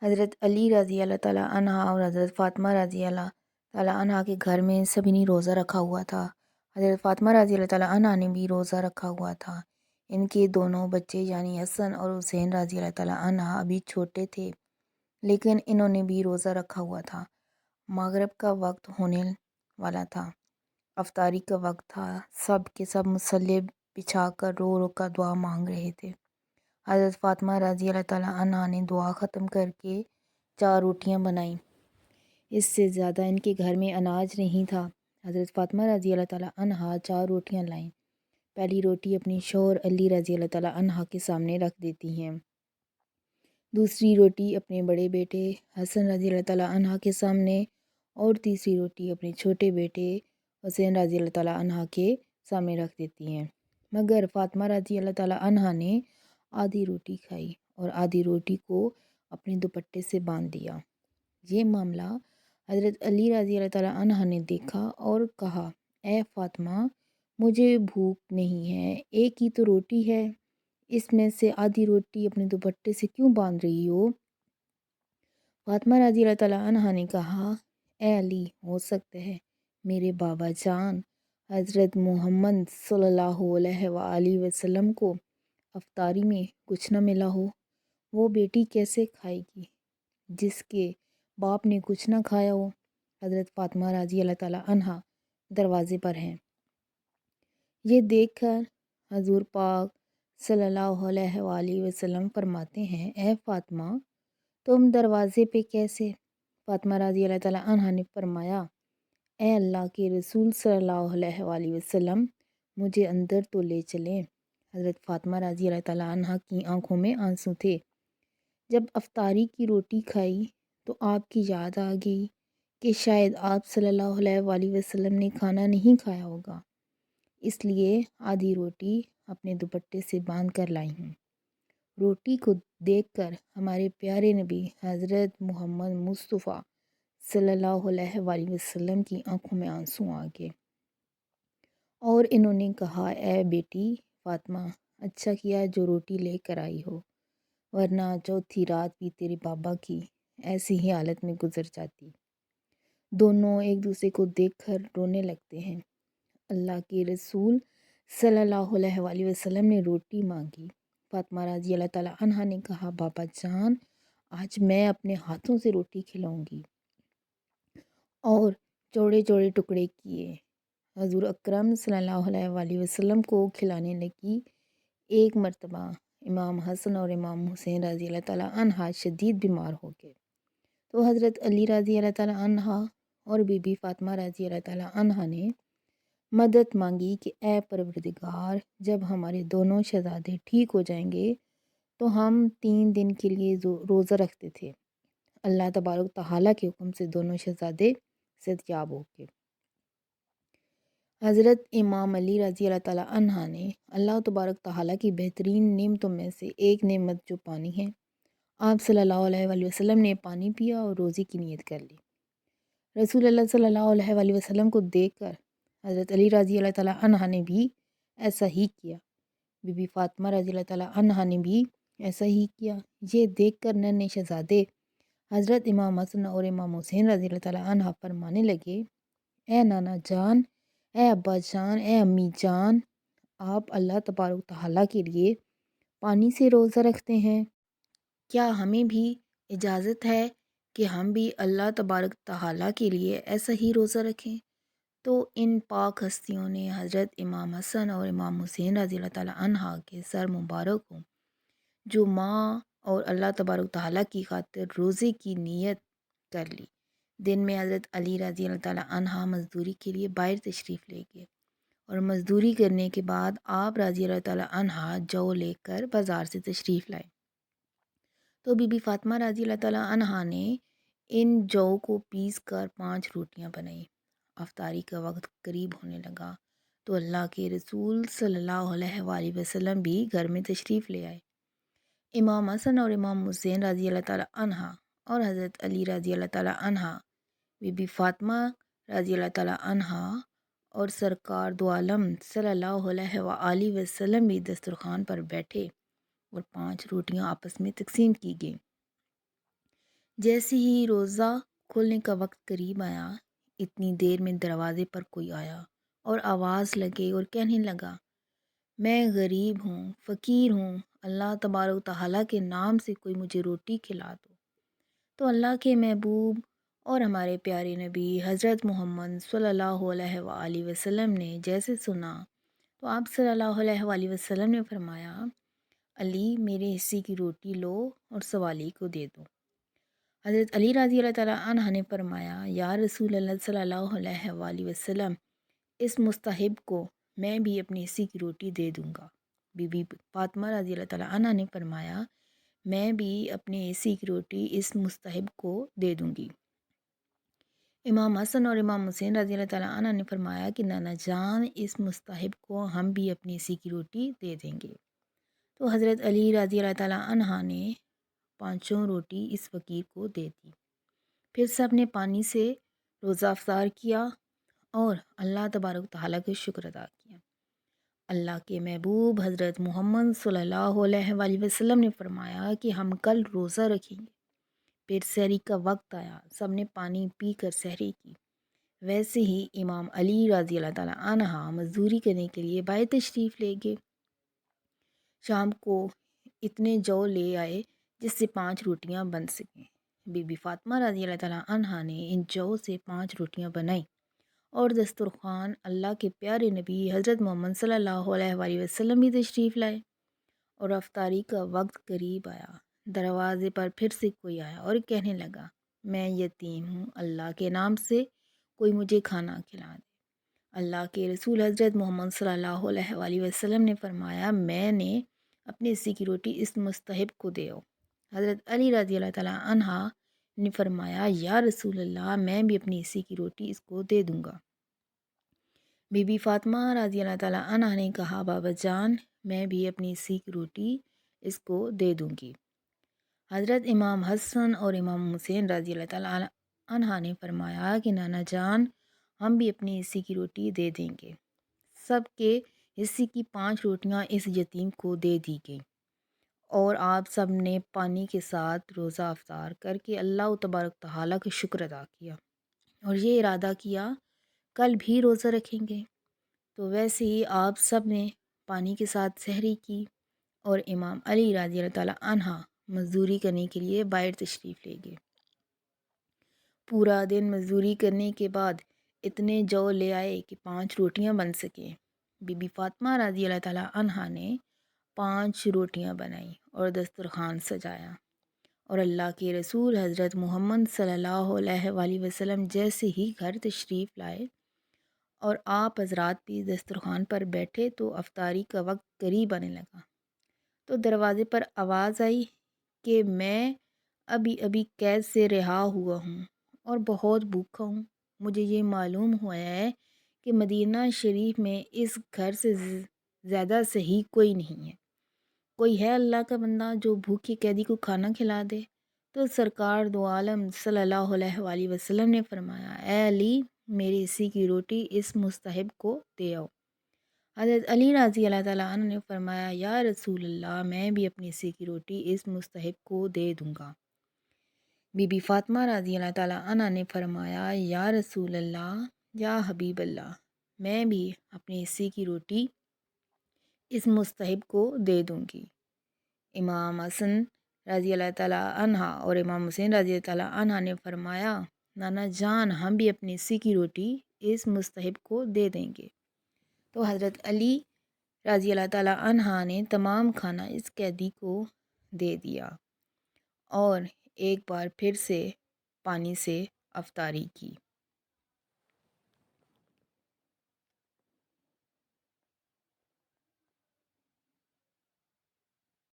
حضرت علی رضی اللہ تعالیٰ عنہ اور حضرت فاطمہ رضی اللہ تعالیٰ عنہ کے گھر میں سبھی نے روزہ رکھا ہوا تھا۔ حضرت فاطمہ رضی اللہ تعالیٰ عنہ نے بھی روزہ رکھا ہوا تھا۔ ان کے دونوں بچے یعنی حسن اور حسین رضی اللہ تعالیٰ عنہ ابھی چھوٹے تھے، لیکن انہوں نے بھی روزہ رکھا ہوا تھا۔ مغرب کا وقت ہونے والا تھا، افطاری کا وقت تھا، سب کے سب مصلی بچھا کر رو رو کر دعا مانگ رہے تھے۔ حضرت فاطمہ رضی اللہ تعالیٰ عنہ نے دعا ختم کر کے 4 روٹیاں بنائیں۔ اس سے زیادہ ان کے گھر میں اناج نہیں تھا۔ حضرت فاطمہ رضی اللہ تعالیٰ عنہ 4 روٹیاں لائیں۔ پہلی روٹی اپنی شوہر علی رضی اللہ تعالیٰ عنہ کے سامنے رکھ دیتی ہیں، دوسری روٹی اپنے بڑے بیٹے حسن رضی اللہ تعالیٰ عنہ کے سامنے، اور تیسری روٹی اپنے چھوٹے بیٹے حسین رضی اللہ تعالیٰ عنہ کے سامنے رکھ دیتی ہیں۔ مگر فاطمہ رضی اللہ تعالیٰ عنہ نے آدھی روٹی کھائی اور آدھی روٹی کو اپنے دوپٹے سے باندھ دیا۔ یہ معاملہ حضرت علی رضی اللہ تعالیٰ عنہ نے دیکھا اور کہا، اے فاطمہ، مجھے بھوک نہیں ہے، ایک ہی تو روٹی ہے، اس میں سے آدھی روٹی اپنے دوپٹے سے کیوں باندھ رہی ہو؟ فاطمہ رضی اللہ تعالیٰ عنہ نے کہا، اے علی، ہو سکتا ہے میرے بابا جان حضرت محمد صلی اللہ علیہ وآلہ وسلم کو افطاری میں کچھ نہ ملا ہو۔ وہ بیٹی کیسے کھائے گی جس کے باپ نے کچھ نہ کھایا ہو؟ حضرت فاطمہ رضی اللہ تعالیٰ عنہ دروازے پر ہیں۔ یہ دیکھ کر حضور پاک صلی اللہ علیہ وآلہ وسلم فرماتے ہیں، اے فاطمہ، تم دروازے پہ کیسے؟ فاطمہ رضی اللہ تعالیٰ عنہ نے فرمایا، اے اللہ کے رسول صلی اللہ علیہ وآلہ وسلم، مجھے اندر تو لے چلیں۔ حضرت فاطمہ رضی اللہ تعالیٰ عنہ کی آنکھوں میں آنسو تھے۔ جب افطاری کی روٹی کھائی تو آپ کی یاد آ گئی کہ شاید آپ صلی اللہ علیہ وآلہ وسلم نے کھانا نہیں کھایا ہوگا، اس لیے آدھی روٹی اپنے دوپٹے سے باندھ کر لائی ہوں۔ روٹی کو دیکھ کر ہمارے پیارے نبی حضرت محمد مصطفیٰ صلی اللہ علیہ وآلہ وسلم کی آنکھوں میں آنسو آ گئے اور انہوں نے کہا، اے بیٹی فاطمہ، اچھا کیا جو روٹی لے کر آئی ہو، ورنہ چوتھی رات بھی تیرے بابا کی ایسی ہی حالت میں گزر جاتی۔ دونوں ایک دوسرے کو دیکھ کر رونے لگتے ہیں۔ اللہ کے رسول صلی اللہ علیہ وآلہ وسلم نے روٹی مانگی۔ فاطمہ رضی اللہ تعالیٰ عنہ نے کہا، بابا جان، آج میں اپنے ہاتھوں سے روٹی کھلاؤں گی، اور چوڑے چوڑے ٹکڑے کیے حضور اکرم صلی اللہ علیہ وآلہ وسلم کو کھلانے لگی۔ ایک مرتبہ امام حسن اور امام حسین رضی اللہ تعالیٰ عنہ شدید بیمار ہو گئے تو حضرت علی رضی اللہ تعالیٰ عنہ اور بی بی فاطمہ رضی اللہ تعالیٰ عنہ نے مدد مانگی کہ اے پروردگار، جب ہمارے دونوں شہزادے ٹھیک ہو جائیں گے تو ہم 3 دن کے لیے روزہ رکھتے تھے۔ اللہ تبارک تعالیٰ کے حکم سے دونوں شہزادے صحتیاب ہو گئے۔ حضرت امام علی رضی اللہ تعالیٰ عنہ نے اللہ تبارک تعالیٰ کی بہترین نعمتوں میں سے ایک نعمت جو پانی ہے، آپ صلی اللہ علیہ وآلہ وسلم نے پانی پیا اور روزے کی نیت کر لی۔ رسول اللہ صلی اللہ علیہ وآلہ وسلم کو دیکھ کر حضرت علی رضی اللہ تعالیٰ عنہ نے بھی ایسا ہی کیا، بی بی فاطمہ رضی اللہ تعالیٰ عنہ نے بھی ایسا ہی کیا۔ یہ دیکھ کر ننھے شہزادے حضرت امام حسن اور امام حسین رضی اللہ تعالیٰ عنہ فرمانے لگے، اے نانا جان، اے ابا جان، اے امی جان، آپ اللہ تبارک تعالیٰ کے لیے پانی سے روزہ رکھتے ہیں، کیا ہمیں بھی اجازت ہے کہ ہم بھی اللہ تبارک تعالیٰ کے لیے ایسا ہی روزہ رکھیں؟ تو ان پاک ہستیوں نے حضرت امام حسن اور امام حسین رضی اللہ تعالیٰ عنہ کے سر مبارک ہوں، جو ماں اور اللہ تبارک تعالیٰ کی خاطر روزے کی نیت کر لی۔ دن میں حضرت علی رضی اللہ تعالیٰ عنہ مزدوری کے لیے باہر تشریف لے گئے اور مزدوری کرنے کے بعد آپ رضی اللہ تعالیٰ عنہ جو لے کر بازار سے تشریف لائے تو بی بی فاطمہ رضی اللہ تعالیٰ عنہ نے ان جو کو پیس کر 5 روٹیاں بنائیں۔ افطاری کا وقت قریب ہونے لگا تو اللہ کے رسول صلی اللہ علیہ وآلہ وسلم بھی گھر میں تشریف لے آئے۔ امام حسن اور امام حسین رضی اللہ تعالیٰ عنہ اور حضرت علی رضی اللہ تعالیٰ عنہ، بی بی فاطمہ رضی اللہ تعالیٰ عنہ اور سرکار دو عالم صلی اللہ علیہ وآلہ وسلم بھی دسترخوان پر بیٹھے اور 5 روٹیاں آپس میں تقسیم کی گئیں۔ جیسے ہی روزہ کھولنے کا وقت قریب آیا، اتنی دیر میں دروازے پر کوئی آیا اور آواز لگے اور کہنے لگا، میں غریب ہوں، فقیر ہوں، اللہ تبارک و تعالیٰ کے نام سے کوئی مجھے روٹی کھلا دو۔ تو اللہ کے محبوب اور ہمارے پیارے نبی حضرت محمد صلی اللہ علیہ وآلہ وسلم نے جیسے سنا تو آپ صلی اللہ علیہ وآلہ وسلم نے فرمایا، علی میرے حصے کی روٹی لو اور سوالی کو دے دو۔ حضرت علی رضی اللہ تعالیٰ عنہ نے فرمایا، یا رسول اللہ صلی اللہ علیہ وآلہ وسلم، اس مستحب کو میں بھی اپنے حصے کی روٹی دے دوں گا۔ بی بی فاطمہ رضی اللہ تعالیٰ عنہ نے فرمایا، میں بھی اپنے حصے کی روٹی اس مستحب کو دے دوں گی۔ امام حسن اور امام حسین رضی اللہ تعالیٰ عنہ نے فرمایا کہ نانا جان، اس مستحب کو ہم بھی اپنے حصے کی روٹی دے دیں گے۔ تو حضرت علی رضی اللہ تعالیٰ عنہ نے پانچوں روٹی اس فقیر کو دے دی۔ پھر سب نے پانی سے روزہ افطار کیا اور اللہ تبارک و تعالیٰ کا شکر ادا کیا۔ اللہ کے محبوب حضرت محمد صلی اللہ علیہ وآلہ وسلم نے فرمایا کہ ہم کل روزہ رکھیں گے۔ پھر سحری کا وقت آیا، سب نے پانی پی کر سحری کی۔ ویسے ہی امام علی رضی اللہ تعالیٰ عنہ مزدوری کرنے کے لیے باہر تشریف لے گئے۔ شام کو اتنے جو لے آئے جس سے 5 روٹیاں بن سکیں۔ بی بی فاطمہ رضی اللہ تعالیٰ عنہ نے ان جو سے 5 روٹیاں بنائیں اور دسترخوان اللہ کے پیارے نبی حضرت محمد صلی اللہ علیہ وآلہ وسلم بھی تشریف لائے اور افطاری کا وقت قریب آیا۔ دروازے پر پھر سے کوئی آیا اور کہنے لگا، میں یتیم ہوں، اللہ کے نام سے کوئی مجھے کھانا کھلا دے۔ اللہ کے رسول حضرت محمد صلی اللہ علیہ وآلہ وسلم نے فرمایا، میں نے اپنے حصے کی روٹی اس مستحب کو دے۔ حضرت علی رضی اللہ تعالیٰ عنہ نے فرمایا، یا رسول اللہ، میں بھی اپنی حصے کی روٹی اس کو دے دوں گا۔ بی بی فاطمہ رضی اللہ تعالیٰ عنہ نے کہا، بابا جان، میں بھی اپنی حصے کی روٹی اس کو دے دوں گی۔ حضرت امام حسن اور امام حسین رضی اللہ تعالیٰ عنہ نے فرمایا کہ نانا جان، ہم بھی اپنی حصے کی روٹی دے دیں گے۔ سب کے حصے کی 5 روٹیاں اس یتیم کو دے دی گئیں اور آپ سب نے پانی کے ساتھ روزہ افطار کر کے اللہ تبارک تعالیٰ کا شکر ادا کیا اور یہ ارادہ کیا کل بھی روزہ رکھیں گے۔ تو ویسے ہی آپ سب نے پانی کے ساتھ سحری کی اور امام علی رضی اللہ تعالیٰ عنہ مزدوری کرنے کے لیے باہر تشریف لے گئے۔ پورا دن مزدوری کرنے کے بعد اتنے جو لے آئے کہ 5 روٹیاں بن سکیں۔ بی بی فاطمہ رضی اللہ تعالیٰ عنہ نے 5 روٹیاں بنائیں اور دسترخوان سجایا اور اللہ کے رسول حضرت محمد صلی اللہ علیہ وآلہ وسلم جیسے ہی گھر تشریف لائے اور آپ حضرات بھی دسترخوان پر بیٹھے تو افطاری کا وقت قریب آنے لگا۔ تو دروازے پر آواز آئی کہ میں ابھی قید سے رہا ہوا ہوں اور بہت بھوکا ہوں۔ مجھے یہ معلوم ہوا ہے کہ مدینہ شریف میں اس گھر سے زیادہ صحیح کوئی نہیں ہے۔ کوئی ہے اللہ کا بندہ جو بھوکے قیدی کو کھانا کھلا دے؟ تو سرکار دو عالم صلی اللہ علیہ وآلہ وسلم نے فرمایا، اے علی، میرے حصے کی روٹی اس مستحب کو دے آؤ۔ حضرت علی رضی اللہ تعالیٰ عنہ نے فرمایا، یا رسول اللہ، میں بھی اپنے حصے کی روٹی اس مستحب کو دے دوں گا۔ بی بی فاطمہ رضی اللہ تعالیٰ عنہ نے فرمایا، یا رسول اللہ، یا حبیب اللہ، میں بھی اپنے حصے کی روٹی اس مستحب کو دے دوں گی۔ امام حسن رضی اللہ تعالیٰ عنہ اور امام حسین رضی اللہ تعالیٰ عنہ نے فرمایا، نانا جان، ہم بھی اپنے حصے کی روٹی اس مستحب کو دے دیں گے۔ تو حضرت علی رضی اللہ تعالیٰ عنہ نے تمام کھانا اس قیدی کو دے دیا اور ایک بار پھر سے پانی سے افطاری کی۔